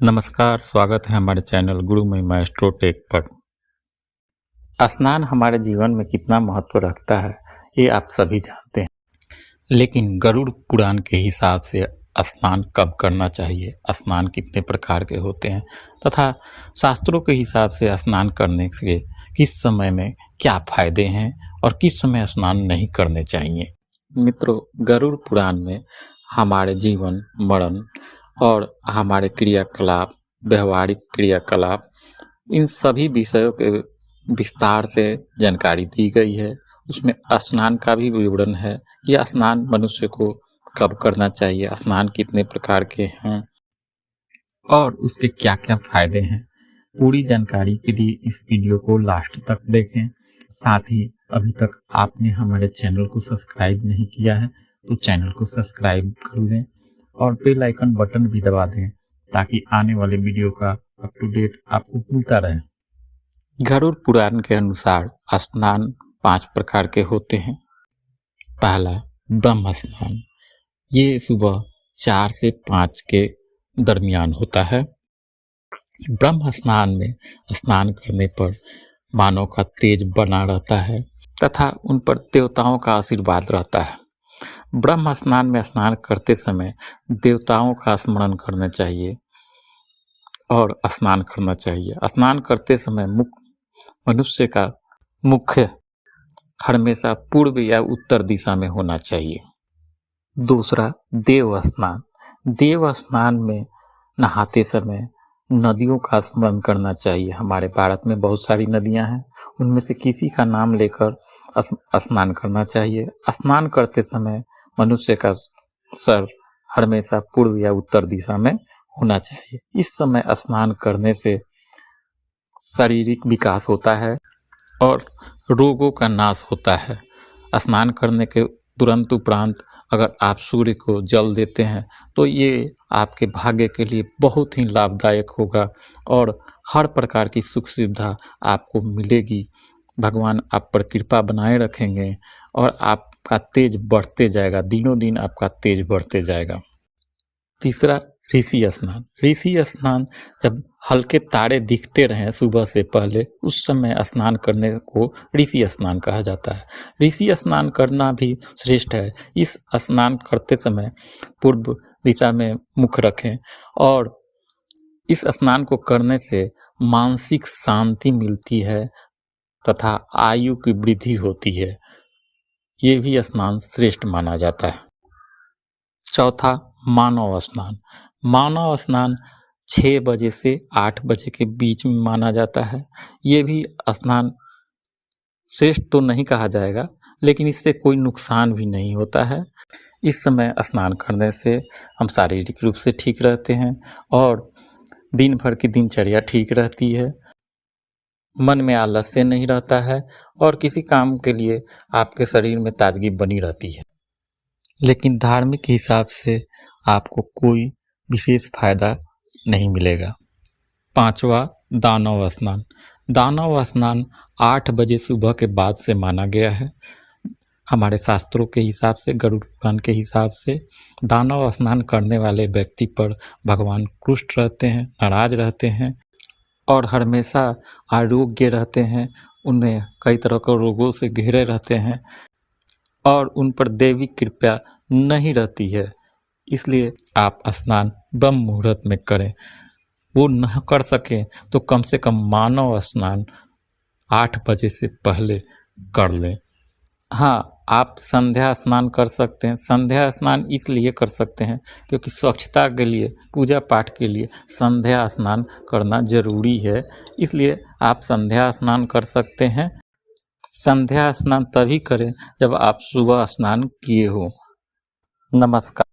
नमस्कार, स्वागत है हमारे चैनल गुरु महिमा एस्ट्रोटेक पर। स्नान हमारे जीवन में कितना महत्व रखता है ये आप सभी जानते हैं, लेकिन गरुड़ पुराण के हिसाब से स्नान कब करना चाहिए, स्नान कितने प्रकार के होते हैं तथा शास्त्रों के हिसाब से स्नान करने से किस समय में क्या फायदे हैं और किस समय स्नान नहीं करने चाहिए। मित्रों, गरुड़ पुराण में हमारे जीवन मरण और हमारे क्रियाकलाप, व्यवहारिक क्रियाकलाप, इन सभी विषयों के विस्तार से जानकारी दी गई है। उसमें स्नान का भी विवरण है कि स्नान मनुष्य को कब करना चाहिए, स्नान कितने प्रकार के हैं और उसके क्या क्या फायदे हैं। पूरी जानकारी के लिए इस वीडियो को लास्ट तक देखें। साथ ही अभी तक आपने हमारे चैनल को सब्सक्राइब नहीं किया है तो चैनल को सब्सक्राइब कर दें और बेल आइकन बटन भी दबा दें ताकि आने वाले वीडियो का अप टू डेट आपको मिलता रहे। गरुड़ पुराण के अनुसार स्नान 5 प्रकार के होते हैं। पहला ब्रह्म स्नान, ये सुबह 4 से 5 के दरमियान होता है। ब्रह्म स्नान में स्नान करने पर मानव का तेज बना रहता है तथा उन पर देवताओं का आशीर्वाद रहता है। ब्रह्म स्नान में स्नान करते समय देवताओं का स्मरण करना चाहिए और स्नान करना चाहिए। स्नान करते समय मनुष्य का मुख्य हमेशा पूर्व या उत्तर दिशा में होना चाहिए। दूसरा देव स्नान, देव स्नान में नहाते समय नदियों का स्मरण करना चाहिए। हमारे भारत में बहुत सारी नदियां हैं, उनमें से किसी का नाम लेकर स्नान करना चाहिए। स्नान करते समय मनुष्य का सर हमेशा पूर्व या उत्तर दिशा में होना चाहिए। इस समय स्नान करने से शारीरिक विकास होता है और रोगों का नाश होता है। स्नान करने के तुरंत उपरांत अगर आप सूर्य को जल देते हैं तो ये आपके भाग्य के लिए बहुत ही लाभदायक होगा और हर प्रकार की सुख सुविधा आपको मिलेगी। भगवान आप पर कृपा बनाए रखेंगे और आपका तेज बढ़ते जाएगा, दिनों दिन आपका तेज बढ़ते जाएगा। तीसरा ऋषि स्नान, ऋषि स्नान जब हल्के तारे दिखते रहें सुबह से पहले, उस समय स्नान करने को ऋषि स्नान कहा जाता है। ऋषि स्नान करना भी श्रेष्ठ है। इस स्नान करते समय पूर्व दिशा में मुख रखें और इस स्नान को करने से मानसिक शांति मिलती है तथा आयु की वृद्धि होती है। ये भी स्नान श्रेष्ठ माना जाता है। चौथा मानव स्नान, मानव स्नान 6 बजे से 8 बजे के बीच में माना जाता है। ये भी स्नान श्रेष्ठ तो नहीं कहा जाएगा, लेकिन इससे कोई नुकसान भी नहीं होता है। इस समय स्नान करने से हम शारीरिक रूप से ठीक रहते हैं और दिन भर की दिनचर्या ठीक रहती है, मन में आलस्य नहीं रहता है और किसी काम के लिए आपके शरीर में ताजगी बनी रहती है। लेकिन धार्मिक हिसाब से आपको कोई विशेष फायदा नहीं मिलेगा। पांचवा दानव स्नान, दानव स्नान 8 बजे सुबह के बाद से माना गया है। हमारे शास्त्रों के हिसाब से, गरुड़ पुराण के हिसाब से दानव स्नान करने वाले व्यक्ति पर भगवान रुष्ट रहते हैं, नाराज रहते हैं और हमेशा आरोग्य रहते हैं। उन्हें कई तरह के रोगों से घिरे रहते हैं और उन पर देवी कृपा नहीं रहती है। इसलिए आप स्नान ब्रह्म मुहूर्त में करें। वो न कर सकें तो कम से कम मानव स्नान 8 बजे से पहले कर लें। हाँ, आप संध्या स्नान कर सकते हैं। संध्या स्नान इसलिए कर सकते हैं क्योंकि स्वच्छता के लिए, पूजा पाठ के लिए संध्या स्नान करना जरूरी है। इसलिए आप संध्या स्नान कर सकते हैं। संध्या स्नान तभी करें जब आप सुबह स्नान किए हो। नमस्कार।